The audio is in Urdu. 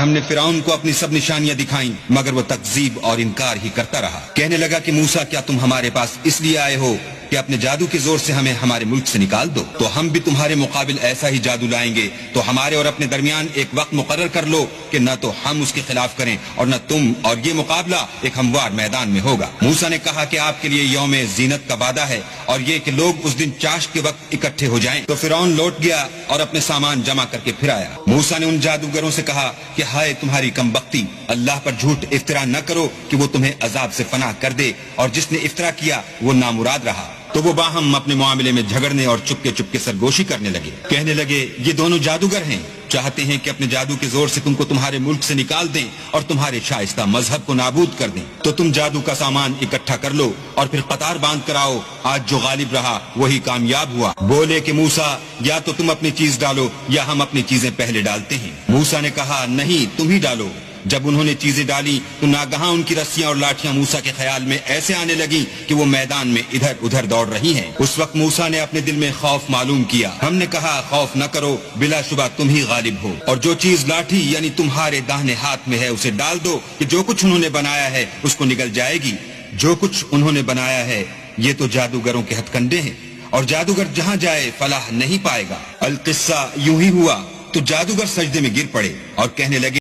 ہم نے فرعون کو اپنی سب نشانیاں دکھائیں مگر وہ تکذیب اور انکار ہی کرتا رہا۔ کہنے لگا کہ موسیٰ کیا تم ہمارے پاس اس لیے آئے ہو کہ اپنے جادو کے زور سے ہمیں ہمارے ملک سے نکال دو؟ تو ہم بھی تمہارے مقابل ایسا ہی جادو لائیں گے، تو ہمارے اور اپنے درمیان ایک وقت مقرر کر لو کہ نہ تو ہم اس کے خلاف کریں اور نہ تم، اور یہ مقابلہ ایک ہموار میدان میں ہوگا۔ موسیٰ نے کہا کہ آپ کے لیے یوم زینت کا وعدہ ہے اور یہ کہ لوگ اس دن چاشت کے وقت اکٹھے ہو جائیں۔ تو فرعون لوٹ گیا اور اپنے سامان جمع کر کے پھر آیا۔ موسیٰ نے ان جادوگروں سے کہا کہ ہائے تمہاری کم بختی، اللہ پر جھوٹ افطرا نہ کرو کہ وہ تمہیں عذاب سے پناہ کر دے، اور جس نے افطرا کیا وہ نامراد رہا۔ تو وہ باہم اپنے معاملے میں جھگڑنے اور چپکے چپکے سرگوشی کرنے لگے۔ کہنے لگے یہ دونوں جادوگر ہیں، چاہتے ہیں کہ اپنے جادو کے زور سے تم کو تمہارے ملک سے نکال دیں اور تمہارے شائستہ مذہب کو نابود کر دیں۔ تو تم جادو کا سامان اکٹھا کر لو اور پھر قطار باندھ کر آؤ، آج جو غالب رہا وہی کامیاب ہوا۔ بولے کہ موسیٰ یا تو تم اپنی چیز ڈالو یا ہم اپنی چیزیں پہلے ڈالتے ہیں۔ موسیٰ نے کہا نہیں تم ہی ڈالو۔ جب انہوں نے چیزیں ڈالی تو ناگہاں ان کی رسیاں اور لاٹھیاں موسیٰ کے خیال میں ایسے آنے لگیں کہ وہ میدان میں ادھر ادھر دوڑ رہی ہیں۔ اس وقت موسیٰ نے اپنے دل میں خوف معلوم کیا۔ ہم نے کہا خوف نہ کرو، بلا شبہ تم ہی غالب ہو، اور جو چیز لاٹھی یعنی تمہارے داہنے ہاتھ میں ہے اسے ڈال دو کہ جو کچھ انہوں نے بنایا ہے اس کو نگل جائے گی۔ جو کچھ انہوں نے بنایا ہے یہ تو جادوگروں کے ہتھ کنڈے ہیں، اور جادوگر جہاں جائے فلاح نہیں پائے گا۔ القصہ یوں ہی ہوا تو جادوگر سجدے میں گر پڑے اور کہنے لگے